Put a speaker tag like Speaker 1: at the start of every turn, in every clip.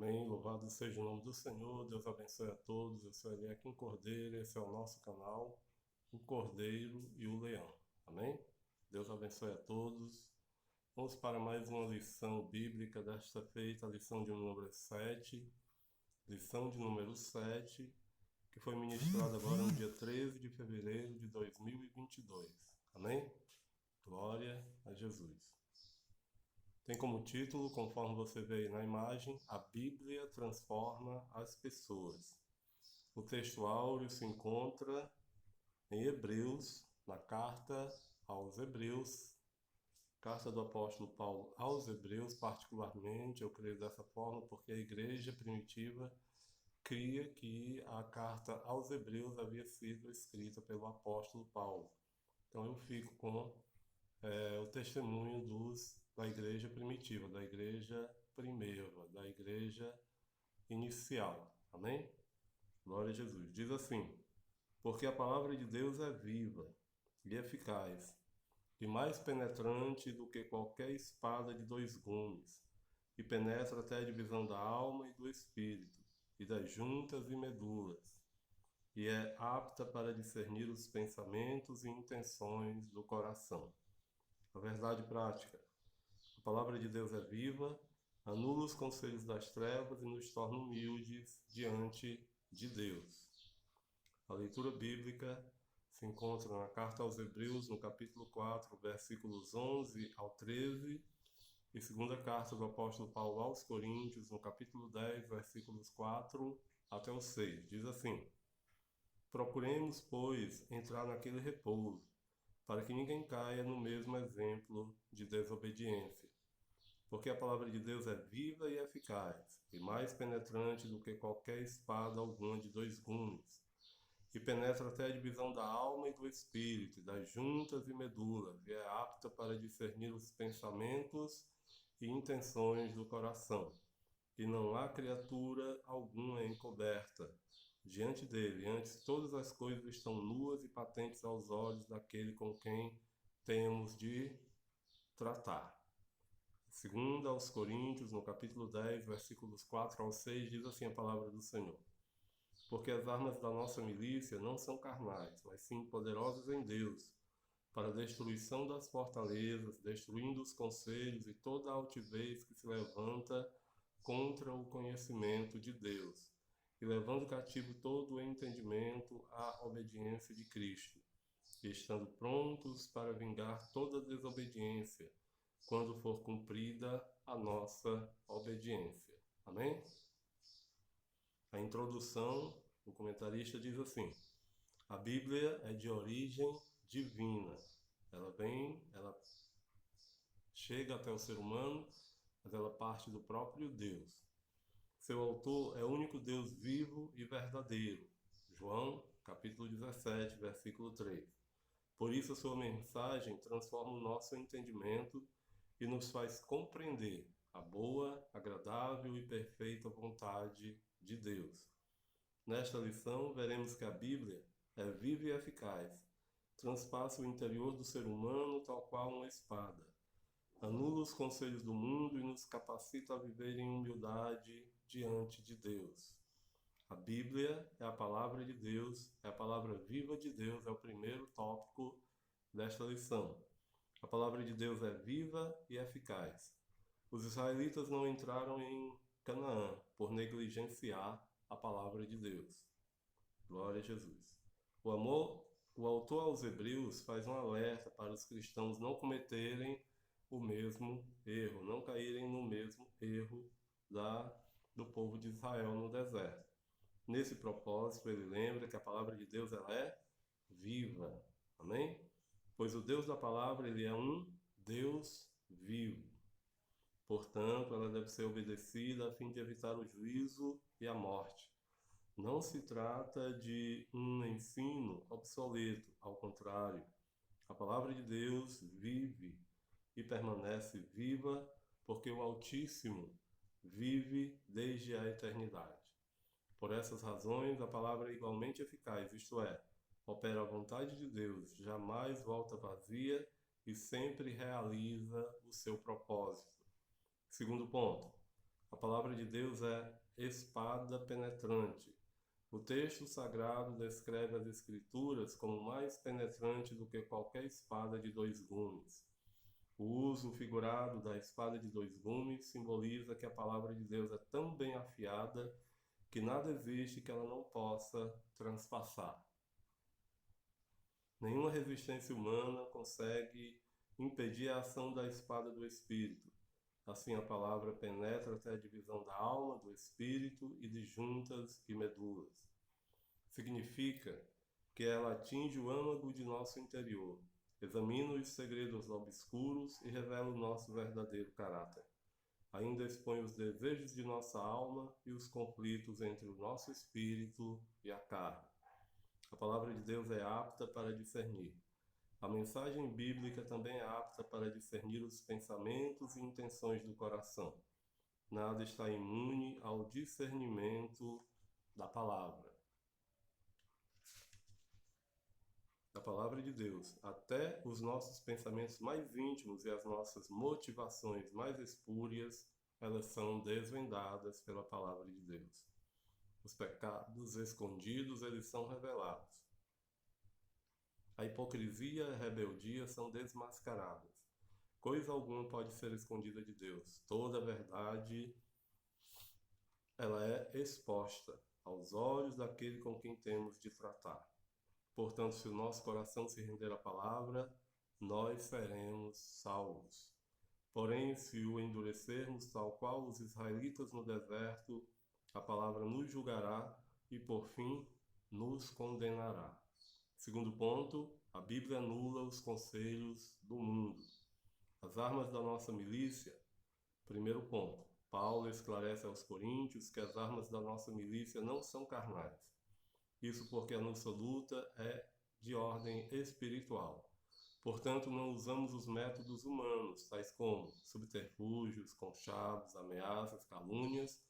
Speaker 1: Amém. Louvado seja o nome do Senhor. Deus abençoe a todos. Eu sou Eliakim Cordeiro. Esse é o nosso canal, o Cordeiro e o Leão. Amém. Deus abençoe a todos. Vamos para mais uma lição bíblica desta feita, a lição de número 7. Lição de número 7, que foi ministrada agora no dia 13 de fevereiro de 2022. Amém. Glória a Jesus. Tem como título, conforme você vê aí na imagem, A Bíblia Transforma as Pessoas. O texto áureo se encontra em Hebreus, na carta aos Hebreus, carta do apóstolo Paulo aos Hebreus, particularmente, eu creio dessa forma, porque a igreja primitiva cria que a carta aos Hebreus havia sido escrita pelo apóstolo Paulo. Então eu fico com o testemunho da igreja primitiva, da igreja primeira, da igreja inicial. Amém? Glória a Jesus. Diz assim: porque a palavra de Deus é viva e eficaz, e mais penetrante do que qualquer espada de dois gumes, e penetra até a divisão da alma e do espírito, e das juntas e medulas, e é apta para discernir os pensamentos e intenções do coração. A verdade prática. A palavra de Deus é viva, anula os conselhos das trevas e nos torna humildes diante de Deus. A leitura bíblica se encontra na carta aos Hebreus, no capítulo 4, versículos 11 ao 13, e segunda carta do apóstolo Paulo aos Coríntios, no capítulo 10, versículos 4 até o 6. Diz assim: procuremos, pois, entrar naquele repouso, para que ninguém caia no mesmo exemplo de desobediência. Porque a palavra de Deus é viva e eficaz, e mais penetrante do que qualquer espada alguma de dois gumes, e penetra até a divisão da alma e do espírito, e das juntas e medulas, e é apta para discernir os pensamentos e intenções do coração. E não há criatura alguma encoberta diante dele, antes todas as coisas estão nuas e patentes aos olhos daquele com quem temos de tratar. Segundo aos Coríntios, no capítulo 10, versículos 4 ao 6, diz assim a palavra do Senhor: porque as armas da nossa milícia não são carnais, mas sim poderosas em Deus, para a destruição das fortalezas, destruindo os conselhos e toda a altivez que se levanta contra o conhecimento de Deus, e levando cativo todo o entendimento à obediência de Cristo, e estando prontos para vingar toda desobediência, quando for cumprida a nossa obediência. Amém? A introdução, o comentarista diz assim: a Bíblia é de origem divina. Ela chega até o ser humano, mas ela parte do próprio Deus. Seu autor é o único Deus vivo e verdadeiro. João, capítulo 17, versículo 3. Por isso a sua mensagem transforma o nosso entendimento e nos faz compreender a boa, agradável e perfeita vontade de Deus. Nesta lição, veremos que a Bíblia é viva e eficaz, transpassa o interior do ser humano tal qual uma espada, anula os conselhos do mundo e nos capacita a viver em humildade diante de Deus. A Bíblia é a palavra de Deus, é a palavra viva de Deus, é o primeiro tópico desta lição. A palavra de Deus é viva e eficaz. Os israelitas não entraram em Canaã por negligenciar a palavra de Deus. Glória a Jesus. O autor aos Hebreus faz um alerta para os cristãos não cometerem o mesmo erro, não caírem no mesmo erro do povo de Israel no deserto. Nesse propósito, ele lembra que a palavra de Deus ela é viva. Amém? Pois o Deus da palavra, ele é um Deus vivo. Portanto, ela deve ser obedecida a fim de evitar o juízo e a morte. Não se trata de um ensino obsoleto, ao contrário. A palavra de Deus vive e permanece viva, porque o Altíssimo vive desde a eternidade. Por essas razões, a palavra é igualmente eficaz, isto é, opera a vontade de Deus, jamais volta vazia e sempre realiza o seu propósito. Segundo ponto, A palavra de Deus é espada penetrante. O texto sagrado descreve as Escrituras como mais penetrante do que qualquer espada de dois gumes. O uso figurado da espada de dois gumes simboliza que a palavra de Deus é tão bem afiada que nada existe que ela não possa transpassar. Nenhuma resistência humana consegue impedir a ação da espada do Espírito. Assim, a palavra penetra até a divisão da alma, do espírito e de juntas e medulas. Significa que ela atinge o âmago de nosso interior, examina os segredos obscuros e revela o nosso verdadeiro caráter. Ainda expõe os desejos de nossa alma e os conflitos entre o nosso espírito e a carne. A palavra de Deus é apta para discernir. A mensagem bíblica também é apta para discernir os pensamentos e intenções do coração. Nada está imune ao discernimento da palavra. Da palavra de Deus, até os nossos pensamentos mais íntimos e as nossas motivações mais espúrias, elas são desvendadas pela palavra de Deus. Os pecados escondidos, eles são revelados. A hipocrisia e a rebeldia são desmascaradas. Coisa alguma pode ser escondida de Deus. Toda a verdade, ela é exposta aos olhos daquele com quem temos de tratar. Portanto, se o nosso coração se render à palavra, nós seremos salvos. Porém, se o endurecermos, tal qual os israelitas no deserto, a palavra nos julgará e, por fim, nos condenará. Segundo ponto, a Bíblia anula os conselhos do mundo. As armas da nossa milícia. Primeiro ponto, Paulo esclarece aos coríntios que as armas da nossa milícia não são carnais. Isso porque a nossa luta é de ordem espiritual. Portanto, não usamos os métodos humanos, tais como subterfúgios, conchados, ameaças, calúnias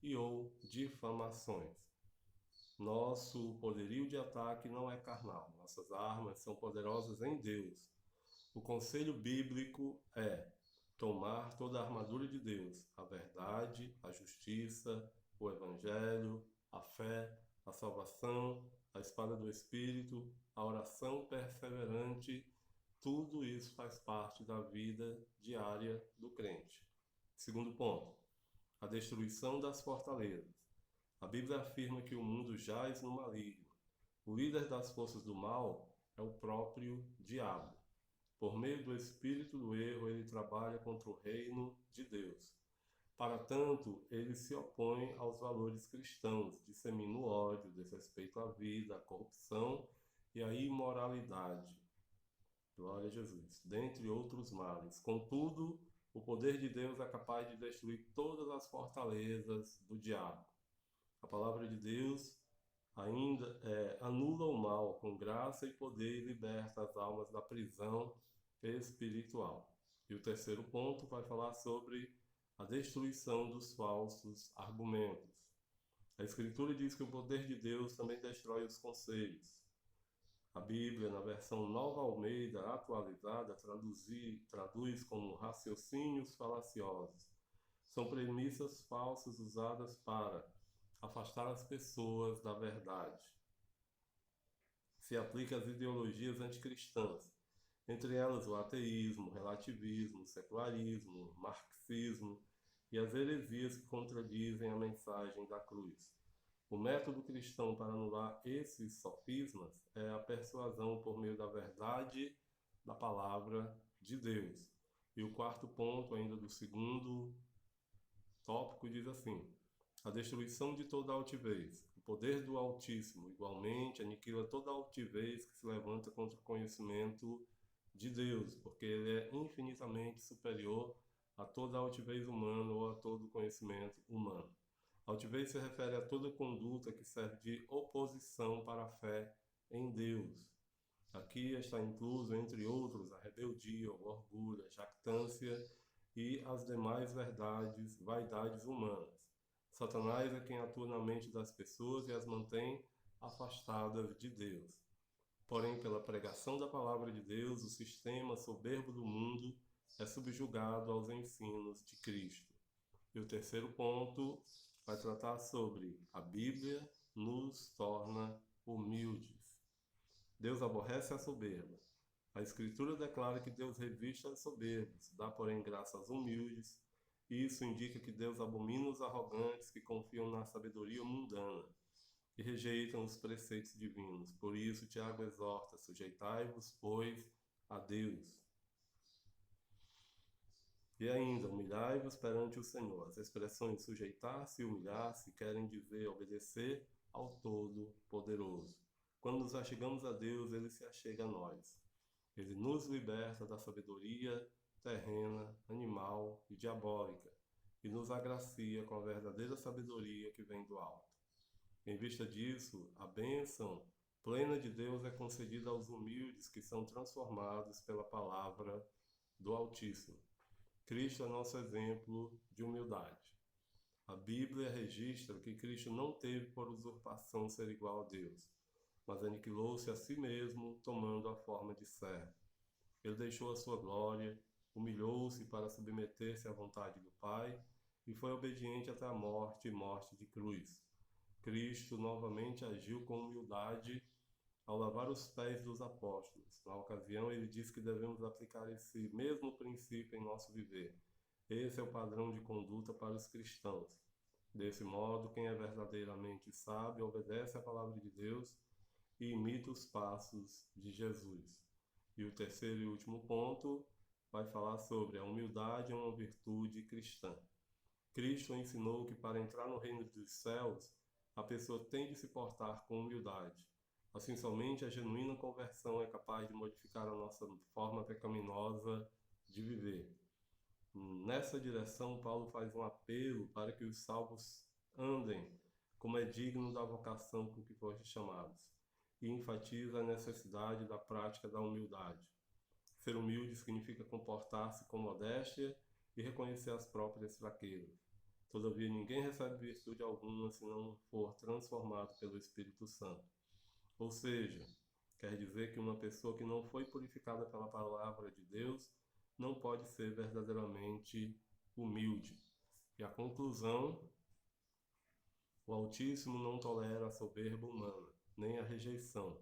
Speaker 1: e ou difamações. Nosso poderio de ataque não é carnal. Nossas armas são poderosas em Deus. O conselho bíblico é tomar toda a armadura de Deus, a verdade, a justiça, o evangelho, a fé, a salvação, a espada do Espírito, a oração perseverante. Tudo isso faz parte da vida diária do crente. Segundo ponto, a destruição das fortalezas. A Bíblia afirma que o mundo jaz no maligno. O líder das forças do mal é o próprio diabo. Por meio do espírito do erro, ele trabalha contra o reino de Deus. Para tanto, ele se opõe aos valores cristãos, dissemina o ódio, desrespeito à vida, a corrupção e a imoralidade. Glória a Jesus. Dentre outros males. Contudo, o poder de Deus é capaz de destruir todas as fortalezas do diabo. A palavra de Deus ainda anula o mal com graça e poder e liberta as almas da prisão espiritual. E o terceiro ponto vai falar sobre a destruição dos falsos argumentos. A Escritura diz que o poder de Deus também destrói os conselhos. A Bíblia, na versão Nova Almeida atualizada, traduz como raciocínios falaciosos. São premissas falsas usadas para afastar as pessoas da verdade. Se aplica às ideologias anticristãs, entre elas o ateísmo, o relativismo, o secularismo, o marxismo e as heresias que contradizem a mensagem da cruz. O método cristão para anular esses sofismas é a persuasão por meio da verdade da palavra de Deus. E o quarto ponto, ainda do segundo tópico, diz assim: a destruição de toda altivez. O poder do Altíssimo, igualmente, aniquila toda altivez que se levanta contra o conhecimento de Deus, porque ele é infinitamente superior a toda altivez humana ou a todo conhecimento humano. Altivez se refere a toda conduta que serve de oposição para a fé em Deus. Aqui está incluso, entre outros, a rebeldia, o orgulho, a jactância e as demais vaidades humanas. Satanás é quem atua na mente das pessoas e as mantém afastadas de Deus. Porém, pela pregação da palavra de Deus, o sistema soberbo do mundo é subjugado aos ensinos de Cristo. E o terceiro ponto vai tratar sobre a Bíblia nos torna humildes. Deus aborrece a soberba. A Escritura declara que Deus reviste os soberbos, dá, porém, graça aos humildes. E isso indica que Deus abomina os arrogantes que confiam na sabedoria mundana e rejeitam os preceitos divinos. Por isso, Tiago exorta: sujeitai-vos, pois, a Deus. E ainda, humilhai-vos perante o Senhor. As expressões sujeitar-se e humilhar-se querem dizer obedecer ao Todo-Poderoso. Quando nos achegamos a Deus, Ele se achega a nós. Ele nos liberta da sabedoria terrena, animal e diabólica e nos agracia com a verdadeira sabedoria que vem do alto. Em vista disso, a bênção plena de Deus é concedida aos humildes que são transformados pela palavra do Altíssimo. Cristo é nosso exemplo de humildade. A Bíblia registra que Cristo não teve por usurpação ser igual a Deus, mas aniquilou-se a si mesmo, tomando a forma de servo. Ele deixou a sua glória, humilhou-se para submeter-se à vontade do Pai e foi obediente até a morte e morte de cruz. Cristo novamente agiu com humildade ao lavar os pés dos apóstolos. Na ocasião, ele disse que devemos aplicar esse mesmo princípio em nosso viver. Esse é o padrão de conduta para os cristãos. Desse modo, quem é verdadeiramente sábio obedece à palavra de Deus e imita os passos de Jesus. E o terceiro e último ponto vai falar sobre a humildade é uma virtude cristã. Cristo ensinou que para entrar no reino dos céus, a pessoa tem de se portar com humildade. Assim, somente a genuína conversão é capaz de modificar a nossa forma pecaminosa de viver. Nessa direção, Paulo faz um apelo para que os salvos andem como é digno da vocação com que foram chamados, e enfatiza a necessidade da prática da humildade. Ser humilde significa comportar-se com modéstia e reconhecer as próprias fraquezas. Todavia, ninguém recebe virtude alguma se não for transformado pelo Espírito Santo. Ou seja, quer dizer que uma pessoa que não foi purificada pela palavra de Deus não pode ser verdadeiramente humilde. E a conclusão: o Altíssimo não tolera a soberba humana, nem a rejeição.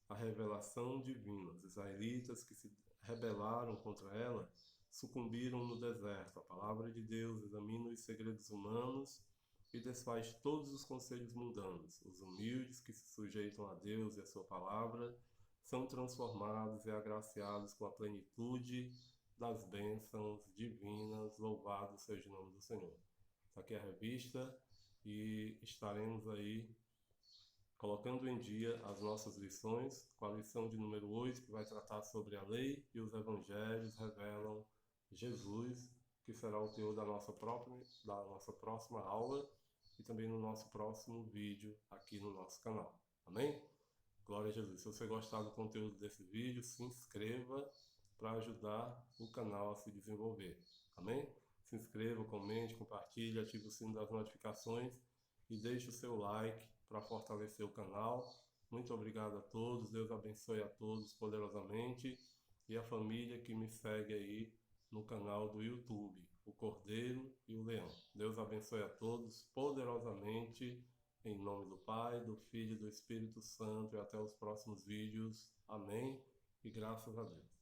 Speaker 1: A revelação divina. Os israelitas que se rebelaram contra ela sucumbiram no deserto. A palavra de Deus examina os segredos humanos e desfaz todos os conselhos mundanos. Os humildes que se sujeitam a Deus e a sua palavra são transformados e agraciados com a plenitude das bênçãos divinas. Louvado seja o nome do Senhor. Essa aqui é a revista e estaremos aí colocando em dia as nossas lições, com a lição de número 8, que vai tratar sobre a lei e os evangelhos revelam Jesus, que será o teor da nossa próxima aula e também no nosso próximo vídeo aqui no nosso canal. Amém? Glória a Jesus. Se você gostar do conteúdo desse vídeo, se inscreva para ajudar o canal a se desenvolver. Amém? Se inscreva, comente, compartilhe, ative o sino das notificações e deixe o seu like para fortalecer o canal. Muito obrigado a todos, Deus abençoe a todos poderosamente e a família que me segue aí no canal do YouTube, o Cordeiro e o Leão. Deus abençoe a todos poderosamente, em nome do Pai, do Filho e do Espírito Santo, e até os próximos vídeos. Amém e graças a Deus.